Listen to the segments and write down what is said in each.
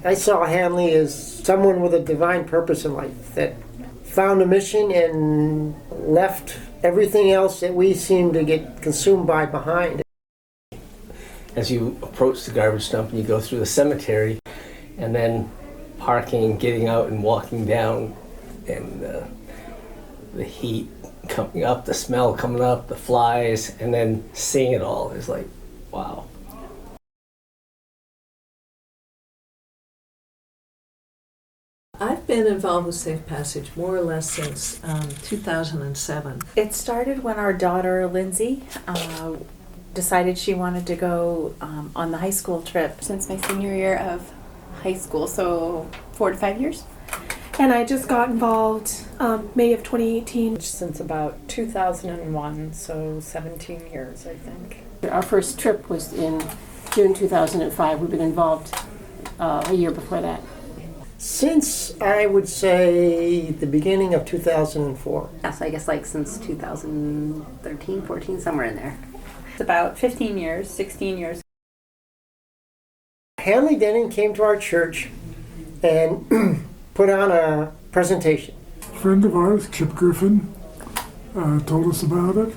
I saw Hanley as someone with a divine purpose in life that found a mission and left everything else that we seem to get consumed by behind. As you approach the garbage dump and you go through the cemetery, and then parking, getting out and walking down, and the heat coming up, the smell coming up, the flies, and then seeing it all is like, wow. I've been involved with Safe Passage more or less since 2007. It started when our daughter, Lindsay, decided she wanted to go on the high school trip. Since my senior year of high school, so 4 to 5 years. And I just got involved May of 2018. Since about 2001, so 17 years, I think. Our first trip was in June 2005. We've been involved a year before that. Since, I would say, the beginning of 2004. Yes, I guess like since 2013, 14, somewhere in there. It's about 15 years, 16 years. Hanley Denning came to our church and put on a presentation. A friend of ours, Chip Griffin, told us about it.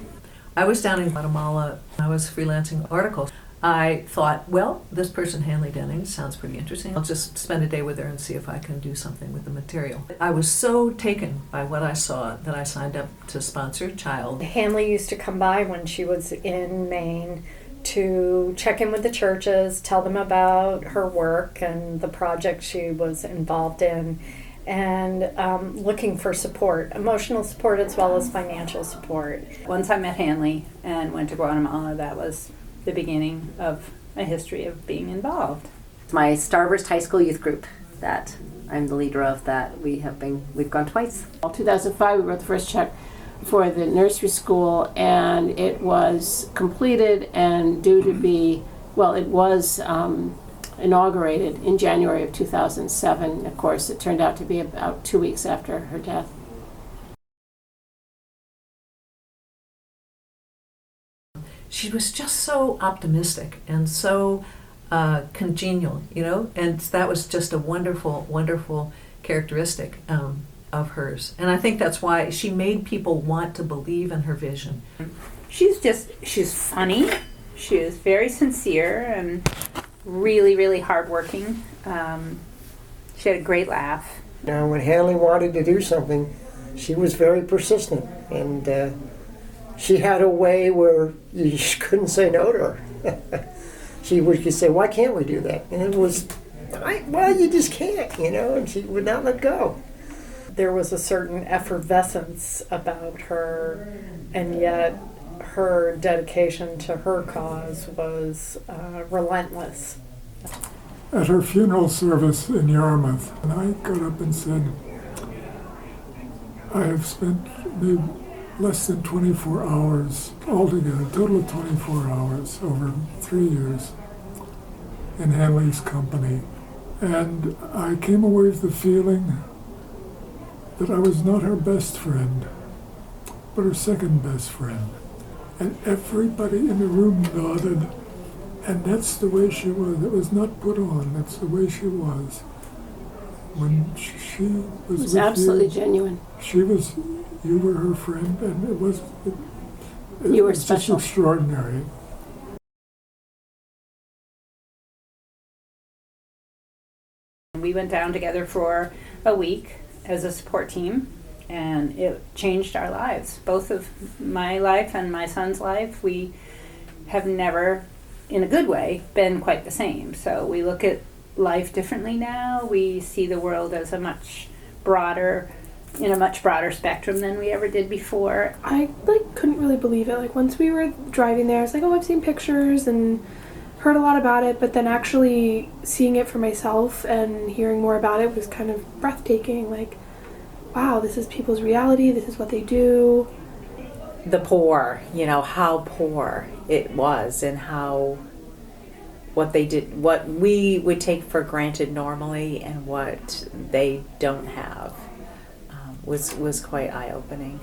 I was down in Guatemala. I was freelancing articles. I thought, well, this person, Hanley Denning, sounds pretty interesting. I'll just spend a day with her and see if I can do something with the material. I was so taken by what I saw that I signed up to sponsor a child. Hanley used to come by when she was in Maine to check in with the churches, tell them about her work and the project she was involved in, and looking for support, emotional support as well as financial support. Once I met Hanley and went to Guatemala, that was the beginning of a history of being involved. My Starburst High School youth group that I'm the leader of, that we've gone twice. In 2005, we wrote the first check for the nursery school, and it was completed and due to be, well, it was inaugurated in January of 2007. Of course, it turned out to be about 2 weeks after her death. She was just so optimistic and so congenial, you know, and that was just a wonderful, wonderful characteristic of hers. And I think that's why she made people want to believe in her vision. She's funny. She is very sincere and really, really hardworking. She had a great laugh. Now, when Hanley wanted to do something, she was very persistent, and she had a way where you just couldn't say no to her. She would say, "Why can't we do that?" And it was, well, you just can't, you know, and she would not let go. There was a certain effervescence about her, and yet her dedication to her cause was relentless. At her funeral service in Yarmouth, and I got up and said, I have spent maybe less than 24 hours altogether, a total of 24 hours over 3 years in Hanley's company. And I came away with the feeling that I was not her best friend, but her second best friend. And everybody in the room nodded, and that's the way she was. It was not put on, that's the way she was. When she was with absolutely you, genuine. You were her friend, and it was special. Just extraordinary. We went down together for a week as a support team, and it changed our lives. Both of my life and my son's life, we have never, in a good way, been quite the same. So we look at life differently now. We see the world as a much broader spectrum than we ever did before. I couldn't really believe it. Once we were driving there, I was like, oh, I've seen pictures and heard a lot about it, but then actually seeing it for myself and hearing more about it was kind of breathtaking. Wow, this is people's reality, this is what they do. The poor, how poor it was, and how what they did, what we would take for granted normally and what they don't have was quite eye-opening.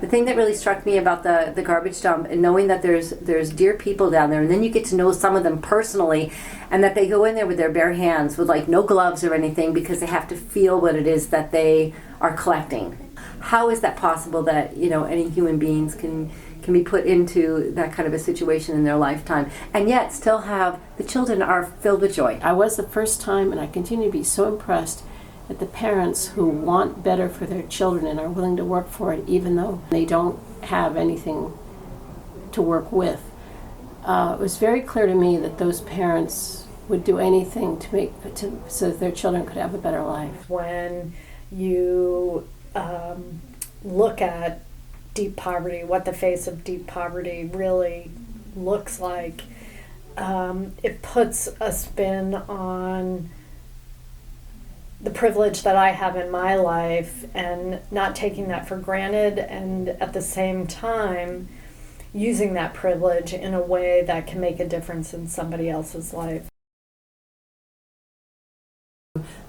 The thing that really struck me about the garbage dump, and knowing that there's dear people down there, and then you get to know some of them personally, and that they go in there with their bare hands, with like no gloves or anything, because they have to feel what it is that they are collecting. How is that possible that any human beings can be put into that kind of a situation in their lifetime, and yet still have the children are filled with joy? I was the first time, and I continue to be so impressed at the parents who want better for their children and are willing to work for it even though they don't have anything to work with. It was very clear to me that those parents would do anything so that their children could have a better life. When you look at deep poverty, what the face of deep poverty really looks like, it puts a spin on the privilege that I have in my life and not taking that for granted, and at the same time using that privilege in a way that can make a difference in somebody else's life.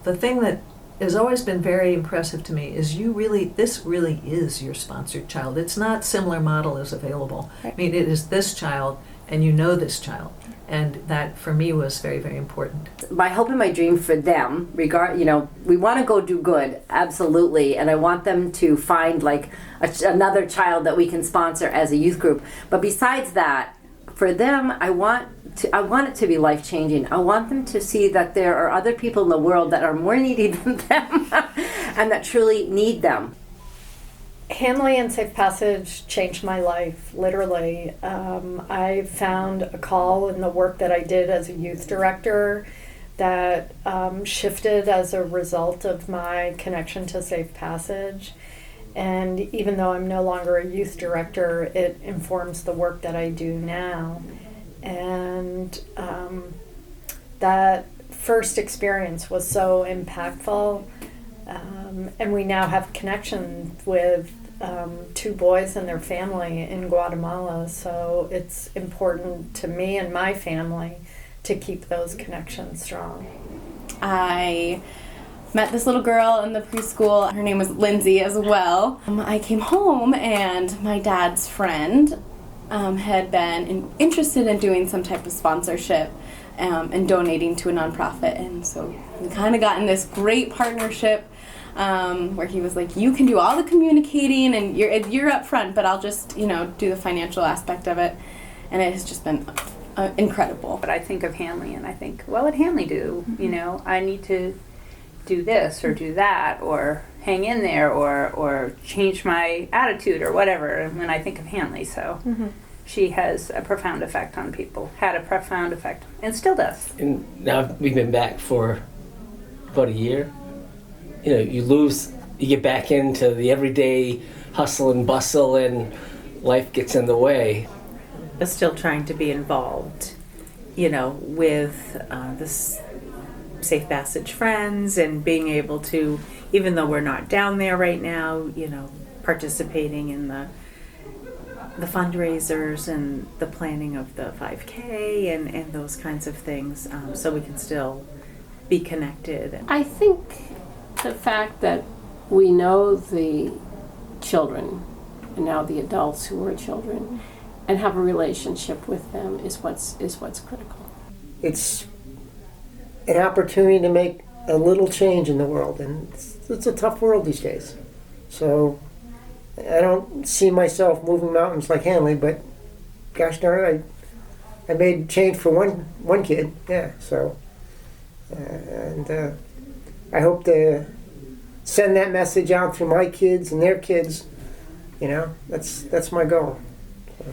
The thing that has always been very impressive to me is this really is your sponsored child. It's not similar model is available. I mean, it is this child, and you know this child. And that, for me, was very, very important. My hope and my dream for them, we want to go do good, absolutely, and I want them to find like another child that we can sponsor as a youth group. But besides that, for them, I want it to be life-changing. I want them to see that there are other people in the world that are more needy than them and that truly need them. Hanley and Safe Passage changed my life, literally. I found a call in the work that I did as a youth director that shifted as a result of my connection to Safe Passage. And even though I'm no longer a youth director, it informs the work that I do now. And that first experience was so impactful. And we now have connection with 2 boys and their family in Guatemala. So it's important to me and my family to keep those connections strong. I met this little girl in the preschool. Her name was Lindsay as well. I came home and my dad's friend had been interested in doing some type of sponsorship and donating to a nonprofit. And so we kind of got in this great partnership where he was like, you can do all the communicating and you're up front, but I'll just, do the financial aspect of it. And it has just been incredible. But I think of Hanley and I think, what would Hanley do? I need to do this or do that or hang in there or change my attitude or whatever when I think of Hanley. So she has a profound effect on people, had a profound effect, and still does. And now we've been back for about a year. You get back into the everyday hustle and bustle, and life gets in the way. But still trying to be involved, with this Safe Passage friends, and being able to, even though we're not down there right now, participating in the fundraisers and the planning of the 5K and those kinds of things, so we can still be connected. I think the fact that we know the children and now the adults who were children and have a relationship with them is what's critical. It's an opportunity to make a little change in the world, and it's a tough world these days. So I don't see myself moving mountains like Hanley, but gosh darn it, I made change for one kid. Yeah, so and I hope to send that message out through my kids and their kids. That's my goal. So.